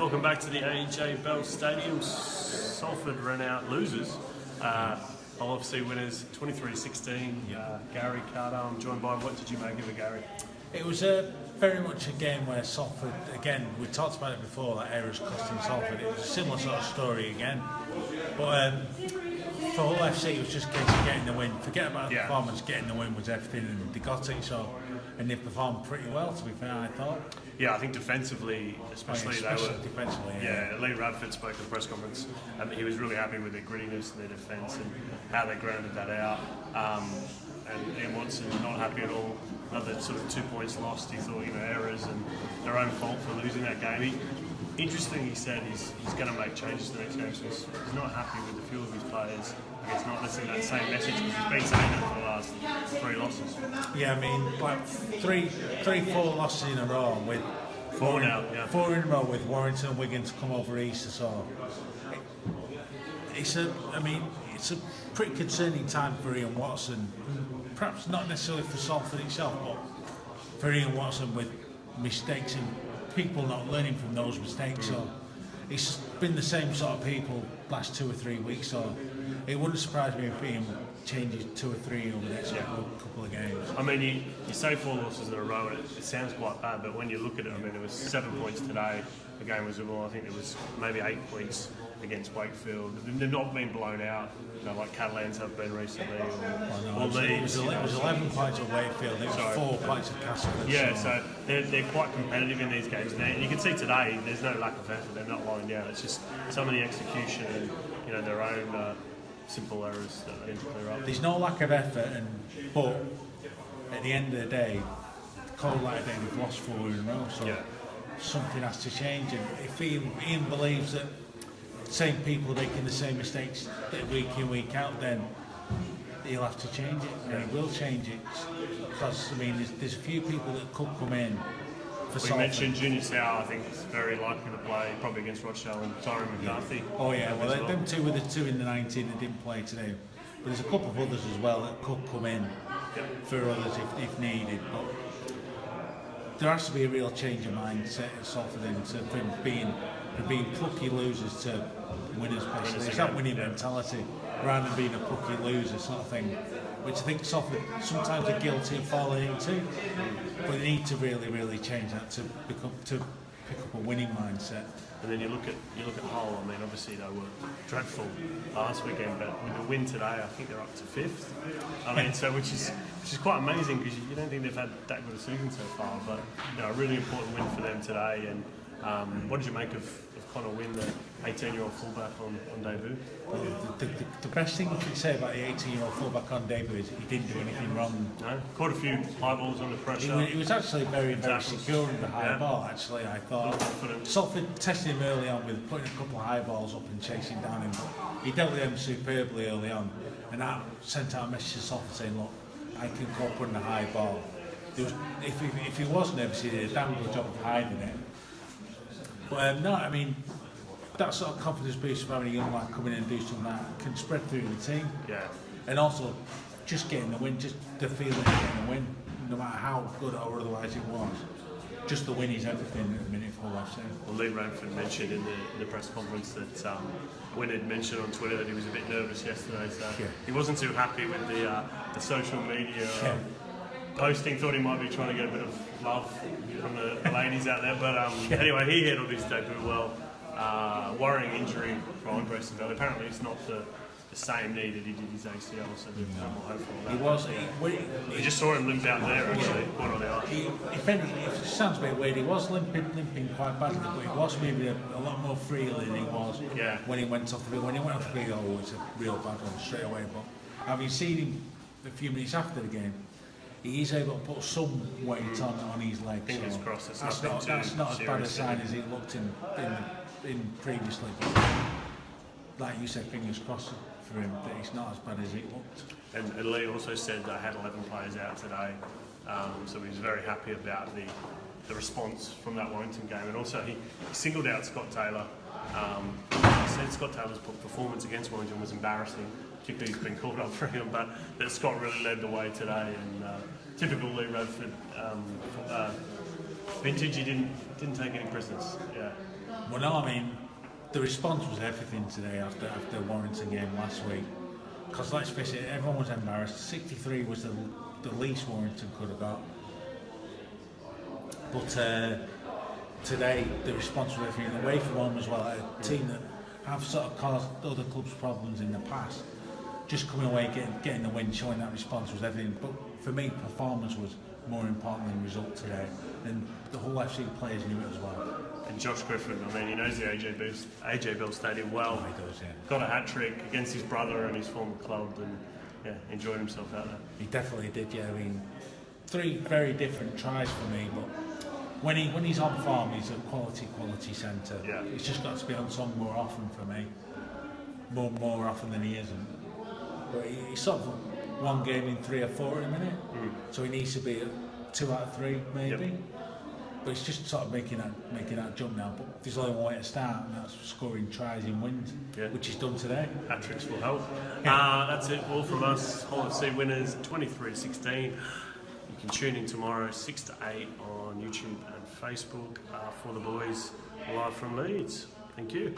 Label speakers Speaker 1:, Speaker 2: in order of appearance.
Speaker 1: Welcome back to the AJ Bell Stadium. Salford ran out losers. Obviously winners 23-16. Gary Carter, I'm joined by, what did you make of it, Gary?
Speaker 2: It was very much a game where Salford, again, we talked about it before, that errors costing Salford. It was a similar sort of story again. But for Hull FC, it was just a case of getting the win. Forget about the performance, getting the win was everything, and they got it, and they performed pretty well, to be fair, I thought.
Speaker 1: Yeah, I think defensively, especially
Speaker 2: defensively.
Speaker 1: Lee Radford spoke at the press conference, and he was really happy with their grittiness and their defence and how they grounded that out. And Ian Watson not happy at all. Another sort of 2 points lost. He thought, errors and their own fault for losing that game. Interesting, he said he's going to make changes to the next game. So he's not happy with a few of his players. I guess not listening to that same message because he's been saying that for the last 3 losses.
Speaker 2: Yeah, I mean, like four losses in a row with
Speaker 1: 4 now. Yeah.
Speaker 2: 4 in a row with Warrington and Wigan to come over Easter. So it's a pretty concerning time for Ian Watson. Perhaps not necessarily for Salford itself, but for Ian Watson with mistakes and people not learning from those mistakes. So it's been the same sort of people last 2 or 3 weeks. So it wouldn't surprise me if Ian changes 2 or 3 over the next couple of games.
Speaker 1: I mean, you say 4 losses in a row, and it sounds quite bad, but when you look at it, I mean, it was 7 points today. The game was, I think it was maybe 8 points against Wakefield. They've not been blown out, like Catalans have been recently, or Leeds.
Speaker 2: It was 11 points at Wakefield, it was 4 points at Castleford.
Speaker 1: Yeah, so they're quite competitive in these games. And you can see today, there's no lack of effort, they're not lying down. It's just some of the execution and their own simple errors that they need to clear up.
Speaker 2: There's no lack of effort, but at the end of the day, cold like day, we've lost 4 in a row, so something has to change. And if Ian believes that same people are making the same mistakes week in, week out, then he'll have to change it, and he will change it. Because, I mean, there's a few people that could come in for Salford.
Speaker 1: We mentioned Junior Sauer, I think is very likely to play, probably against Rochdale, and Tyrone McCarthy.
Speaker 2: Oh yeah, well them two were the 2 in the 19 that didn't play today. But there's a couple of others as well that could come in for others if needed. But there has to be a real change of mindset at Salford from being plucky losers to winners, basically. It's that winning mentality rather than being a plucky loser sort of thing, which I think Salford sometimes are guilty of falling into. But they need to really change that to pick up a winning mindset.
Speaker 1: And then you look at Hull. I mean, obviously they were dreadful last weekend, but with the win today, I think they're up to 5th. I mean, so which is quite amazing because you don't think they've had that good a season so far. But a really important win for them today. And what did you make of Connor Wynn, the 18-year-old fullback on debut?
Speaker 2: Well, the best thing you can say about the 18-year-old fullback on debut is he didn't do anything wrong.
Speaker 1: No, caught a few high balls under pressure.
Speaker 2: He was actually very secure in the high ball, actually, I thought. Salford tested him early on with putting a couple of high balls up and chasing down him. He dealt with them superbly early on, and that sent out a message to Salford saying, look, I can cope with the high ball. If he was nervous, he did a damn good job of hiding it. But no, I mean, that sort of confidence boost of having a young lad come in and do something that can spread through the team. Yeah. And also, just getting the win, just the feeling of getting the win, no matter how good or otherwise it was. Just the win is everything at the minute for Hull FC.
Speaker 1: Well, Lee Radford mentioned in the press conference that Wynn had mentioned on Twitter that he was a bit nervous yesterday, so he wasn't too happy with the social media posting. Thought he might be trying to get a bit of love from the ladies out there, but anyway, he handled his debut well. Worrying injury for Andre Sindel. Apparently it's not the same knee that he did his ACL, so they're more hopeful of that. We just saw him limp out there actually, one on the eye.
Speaker 2: If it sounds a bit weird, he was limping quite badly, but he was maybe a lot more freely than he was when he went off the field. When he went off the field, it's a real bad one straight away. But having seen him a few minutes after the game, he is able to put some weight on his legs.
Speaker 1: Fingers crossed.
Speaker 2: That's not as bad a sign as it looked in previously. But like you said, fingers crossed for him that it's not as bad as it looked.
Speaker 1: And Lee also said they had 11 players out today, so he was very happy about the response from that Warrington game. And also he singled out Scott Taylor. He said Scott Taylor's performance against Warrington was embarrassing. Particularly he's been called up for him, but that Scott really led the way today. And typical Lee Radford vintage, he didn't take any prisoners. Yeah.
Speaker 2: Well, no, I mean, the response was everything today after the Warrington game last week. Because let's face it, everyone was embarrassed. 63 was the least Warrington could have got. But today, the response was everything. Away from home as well, a team that have sort of caused other clubs problems in the past. Just coming away, getting the win, showing that response was everything. But for me, performance was more important than result today. And the whole FC players knew it as well.
Speaker 1: And Josh Griffin, I mean, he knows the AJ Bell Stadium well.
Speaker 2: Oh, he does, yeah.
Speaker 1: Got a hat-trick against his brother and his former club, and enjoyed himself out there.
Speaker 2: He definitely did, yeah. I mean, 3 very different tries for me, but when he's on form, he's a quality centre.
Speaker 1: Yeah.
Speaker 2: He's just got to be on song more often for me. More often than he isn't. But he's sort of one game in 3 or 4 in a minute, so he needs to be at 2 out of 3 maybe.
Speaker 1: Yep.
Speaker 2: But it's just sort of making that jump now. But there's only one way to start, and that's scoring tries in wins, which he's done today.
Speaker 1: Hat-tricks will help. That's it, all from us. Whole FC winners, 23-16. You can tune in tomorrow, 6 to 8 on YouTube and Facebook for the boys live from Leeds. Thank you.